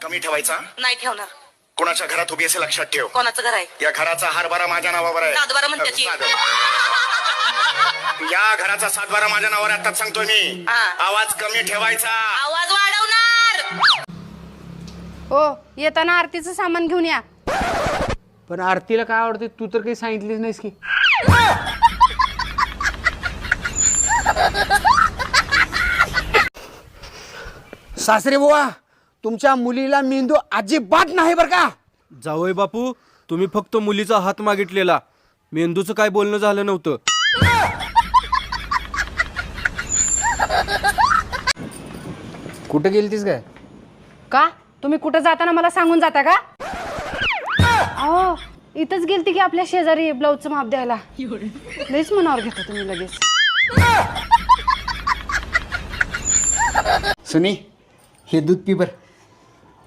कमी ठेवायचा नाही ठेवणार. कोणाच्या घरात उभी असे लक्षात ठेव. कोणाचं घर आहे? या घराचा हारबारा माझ्या नावावर आहे. सातबारा म्हणते. या घराचा सातबारा माझ्या नावावर आताच सांगतोय मी. आवाज कमी ठेवायचा. आवाज वाढवणार. हो, येताना आरतीचं सामान घेऊन या. पण आरतीला काय आवडते तू तर काही सांगितलीच नाहीस की. सासरे बुवा, तुमच्या मुलीला मेंदू अजिबात नाही बर का. जावई बापू, तुम्ही फक्त मुलीचा हात मागितलेला, मेंदूचं काय बोलणं झालं नव्हतं. कुठे गेलतीस काय? का तुम्ही कुठं जाताना मला सांगून जाता का? अहो, इथंच गेलती की आपल्या शेजारी ब्लाऊजचं माप द्यायला. लईच मनावर घेता तुम्ही लगेच. सुनी, हे दूध पी बर.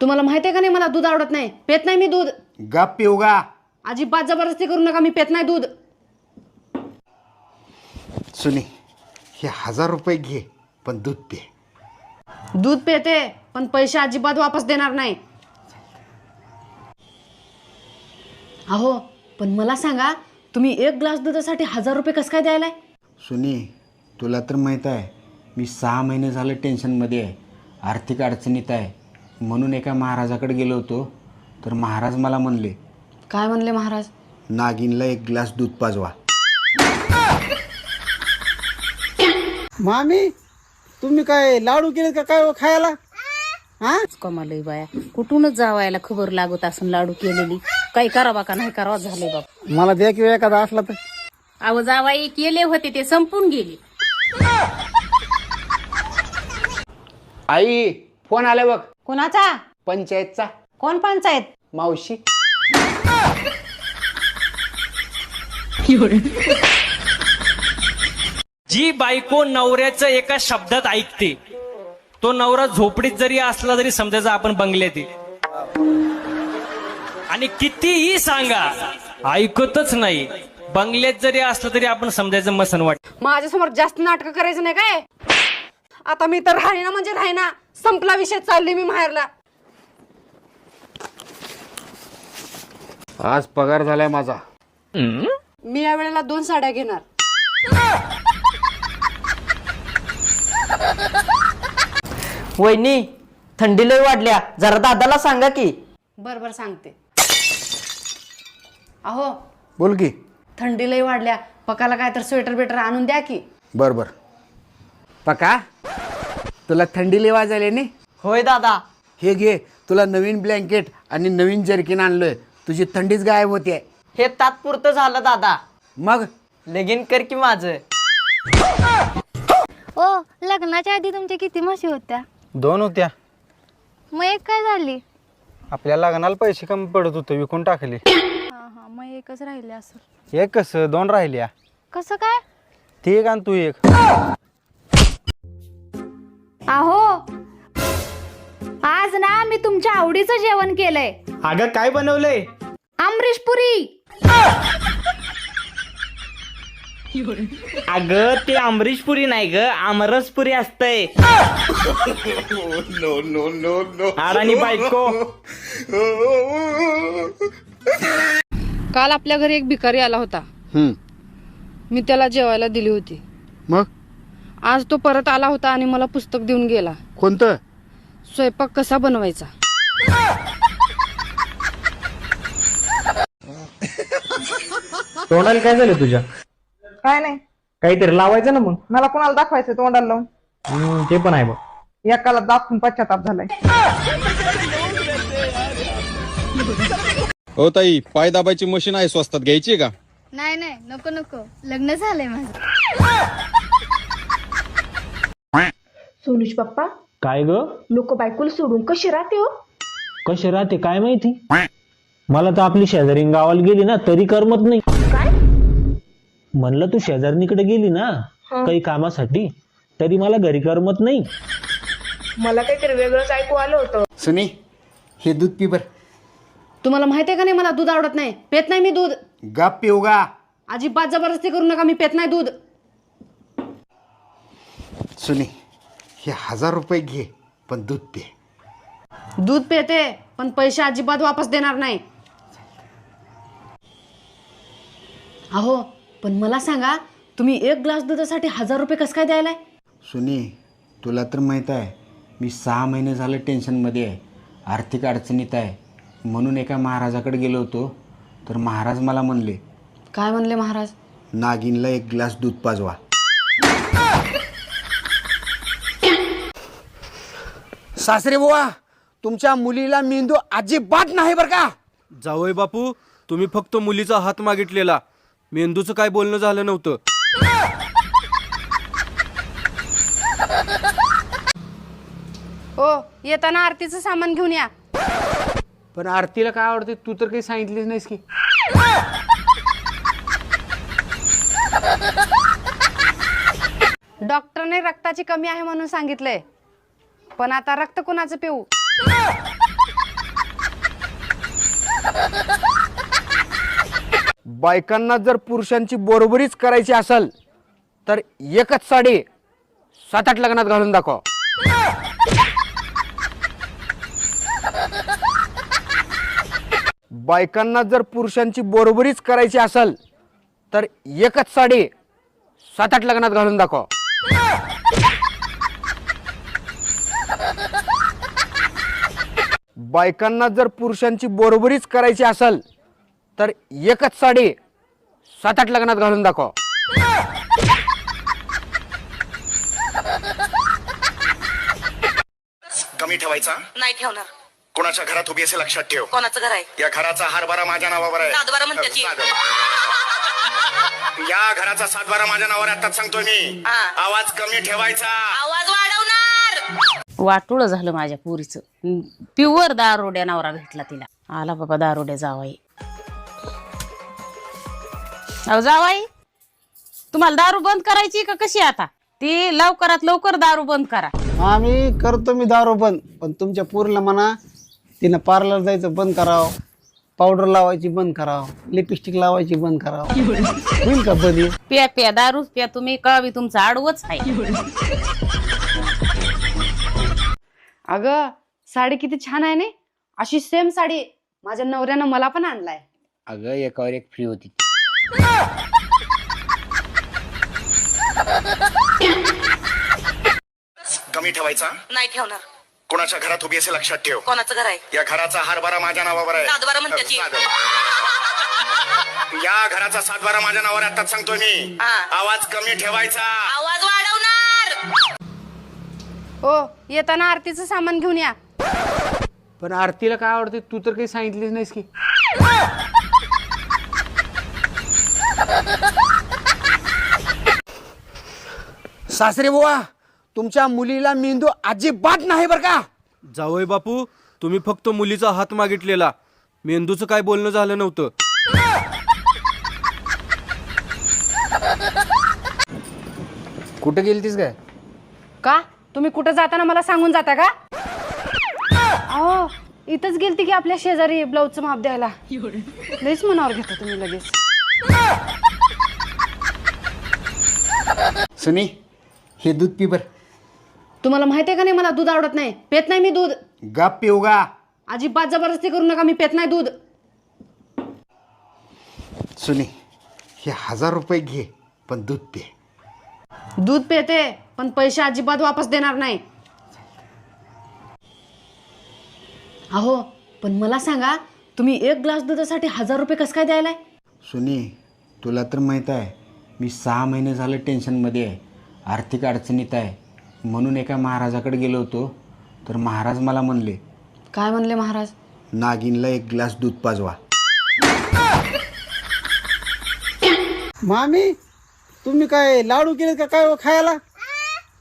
तुम्हाला माहिती आहे का नाही, मला दूध आवडत नाही. पेत नाही मी दूध. गप पिऊ गा. अजिबात जबरदस्ती करू नका, मी पेत नाही दूध. सुनी, हे 1000 रुपये घे, पण दूध पे. दूध पेते, पण पैसे अजिबात वापस देणार नाही. अहो, पण मला सांगा, तुम्ही 1 ग्लास दुधासाठी 1000 रुपये कसं काय द्यायलाय? सुनी, तुला तर माहीत आहे मी 6 महिने झालं टेन्शनमध्ये आहे, आर्थिक अडचणीत आहे. म्हणून एका महाराजाकडे गेलो होतो, तर महाराज मला म्हणले. काय म्हणले महाराज? नागिनला 1 ग्लास दूध पाजवा. मामी, तुम्ही काय लाडू केले का काय खायला? हा, कमालय बाया, कुठूनच जावायला खबर लागत असून लाडू केलेली. काही करावा का नाही करावा झाले बाप. मला द्या किंवा एखादा असला तर. अहो जावाई केले होते ते संपून गेले. आई, फोन आला बघ. कोणाचा? पंचायतचा. कोण पंचायत? मावशी. जी बायको नवऱ्याचं एका शब्दात ऐकते, तो नवरा झोपडीत जरी असला तरी समजायचं आपण बंगल्यात आहे. आणि कितीही सांगा ऐकतच नाही. बंगल्यात जरी असलं तरी आपण समजायचं मसन वाट. माझ्यासमोर जास्त नाटकं करायचं नाही काय. आता मी तर राहीना म्हणजे राहीना, संपला विषय. चालली मी माहेरला. आज पगार झालाय माझा. मी या वेळेला 2 साड्या घेणार. वहिनी, थंडी लय वाढल्या, जरा दादाला सांगा की. बर सांगते. अहो, बोल की. थंडी लई वाढल्या, पकाला काय तर स्वेटर बेटर आणून द्या की. बर बर. पका, तुला थंडी लय वाजायला नाही? होय दादा. हे घे, तुला नवीन ब्लँकेट आणि नवीन जर्किन आणलोय. तुझी थंडीच गायब होते. हे तात्पुरतं झालं दादा. मग लगीन कर की माझं. ओ, लग्नाच्या आधी तुमच्या किती म्हशी होत्या? 2 होत्या. मग एक काय झाली? आपल्या लग्नाला पैसे कमी पडत होते, विकून टाकली. हा, मग एकच राहिले असं. एक कसं 2 राहिल्या. कसं काय? ती एक आणि तू एक. अहो, आज ना मी तुमच्या आवडीचं जेवण केलंय. अगं काय बनवलंय? अमरीश पुरी. अगं ते अमरीशपुरी नाही ग, आमरसपुरी असतंय. अडाणी बायको. काल आपल्या घरी एक भिकारी आला होता. मी त्याला जेवायला दिली होती. मग आज तो परत आला होता आणि मला पुस्तक देऊन गेला. कोणतं? स्वयंपाक कसा बनवायचा. तोंडाला काय झालं तुझ्या? काय नाही, काहीतरी लावायचं ना मग. मला कोणाला दाखवायचं तोंडाला लावून? ते पण आहे बघ. एकाला दाखवून पश्चाताप झालाय. हो ताई, पाय दाबायची मशीन आहे, स्वस्तात घ्यायची का? नाही नाही, नको नको, लग्न झालंय माझं. सोनुष पप्पा, काय ग? लोक बायकोला सोडून कशी राहते हो? कशी राहते काय माहिती. मला तर आपली शेजारी गावाला गेली ना तरी करमत नाही. काय म्हणलं तू शेजारणीकडे गेली ना काही कामासाठी, तरी मला घरी करमत नाही. मला काहीतरी वेगळंच ऐकू आलं होतं. सुनी, हे दूध पी बर. तुम्हाला माहिती आहे का नाही, मला दूध आवडत नाही. पेत नाही मी दूध. गप पिऊ गा. अजिबात जबरदस्ती करू नका, मी पेत नाही दूध. सुनी, हे 1000 रुपये घे, पण दूध पे. दूध पिते पण पैसे अजिबात वापस देणार नाही. अहो पण मला सांगा, तुम्ही एक ग्लास दुधासाठी 1000 रुपये कसं काय द्यायलाय? सुनी, तुला तर माहीत आहे मी 6 महिने झालं टेन्शनमध्ये आहे, आर्थिक अडचणीत आहे. म्हणून एका महाराजाकडे गेलो होतो, तर महाराज मला म्हणले. काय म्हणले महाराज? नागिनला 1 ग्लास दूध पाजवा. सासरे बुवा, तुमच्या मुलीला मेंदू अजिबात नाही बरं का. जावई बापू, तुम्ही फक्त मुलीचा हात मागितलेला, मेंदूचं काय बोलणं झालं नव्हतं. हो, येताना आरतीचं सामान घेऊन या. पण आरतीला काय आवडते तू तर काही सांगितलीच नाहीस की. डॉक्टरने रक्ताची कमी आहे म्हणून सांगितलंय, पण आता रक्त कुणाचं पिऊ? बायकांना जर पुरुषांची बरोबरीच करायची असेल तर एकच साडी 7-8 लग्नात घालून दाखव. बायकांना जर पुरुषांची बरोबरीच करायची असेल तर एकच साडी 7-8 लग्नात घालून दाखव. बायकांना जर पुरुषांची बरोबरीच करायची असेल तर एकच साडी 7-8 लग्नात घालून दाखव. कमी ठेवायचा नाही ठेवणार. कोणाच्या घरात उभी असे लक्षात ठेव. कोणाचं घर आहे? या घराचा हरभरा माझ्या नावावर आहे. सातबारा म्हणत्याची. या घराचा 7-12 माझ्या नावावर आहे, आताच सांगतोय मी. आवाज कमी ठेवायचा. आवाज वाढवणार. वाटोळं झालं माझ्या पुरीचं. प्युअर दारोड्या नवरा भेटला तिला. आला बाबा दारोड्या जावाई. अहो जावाई, तुम्हाला दारू बंद करायची का कशी? आता ती लवकरात लवकर दारू बंद करा. आम्ही करतो मी दारू बंद, पण तुमच्या पोरीला म्हणा तिनं पार्लर जायचं बंद करावं, पावडर लावायची बंद करावं, लिपस्टिक लावायची बंद करावं. होईल का बंद? प्या प्या दारू प्या तुम्ही, कळावी तुमचं आडवच आहे. अगं साडी किती छान आहे ना. अशी सेम साडी माझ्या नवऱ्यानं मला पण आणलाय. अगं एकावर एक फ्री होती. कमी ठेवायचा. नाही ठेवणार. कोणाच्या घरात उभी असे लक्षात ठेव. कोणाचं घर आहे? या घराचा हरभरा माझ्या नावावर आहे. सातबारा म्हणत्याची. या घराचा 7-12 माझ्या नावावर आहे, आताच सांगतोय मी. आवाज कमी ठेवायचा. आवाज वाढवणार. हो, येताना आरतीचं सामान घेऊन या. पण आरतीला काय आवडते तू तर काही सांगितलीच नाहीस की. सासरे बुवा, तुमच्या मुलीला मेंदू अजिबात नाही बरं का. जावई बापू, तुम्ही फक्त मुलीचा हात मागितलेला, मेंदूचं काय बोलणं झालं नव्हतं. कुठे गेलतीस काय? का तुम्ही कुठं जाताना मला सांगून जाता का? अहो इथंच गेलती की आपल्या शेजारी ब्लाऊजचं माप द्यायला. लईच मनावर घेता तुम्ही लगेच. सुनी, हे दूध पी बर. तुम्हाला माहिती आहे का नाही, मला दूध आवडत नाही, पेत नाही मी दूध. गप पिऊ गा. अजिबात जबरदस्ती करू नका, मी पेत नाही दूध. सुनी, हे 1000 रुपये घे, पण दूध पे. दूध पिते पण पैसे अजिबात वापस देणार नाही. अहो पण मला सांगा, तुम्ही एक ग्लास दुधासाठी 1000 रुपये कसं काय द्यायलाय? सुनी, तुला तर माहीत आहे मी 6 महिने झालं टेन्शनमध्ये आहे, आर्थिक अडचणीत आहे. म्हणून एका महाराजाकडे गेलो होतो, तर महाराज मला म्हणले. काय म्हणले महाराज? नागिनला 1 ग्लास दूध पाजवा. मामी, तुम्ही काय लाडू केले का काय खायला?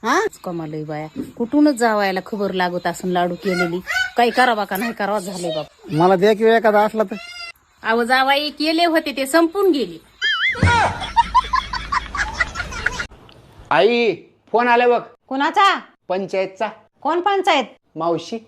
हा, कमालय बाया, कुठूनच जावायला खबर लागत असून लाडू केलेली. काही करावा का नाही करावा झाले बाबा. मला द्या किंवा एखादा असला तर. अहो जावाई केले होते ते संपून गेले. आई, फोन आला बघ. कोणाचा? पंचायतचा. कोण पंचायत? मावशी.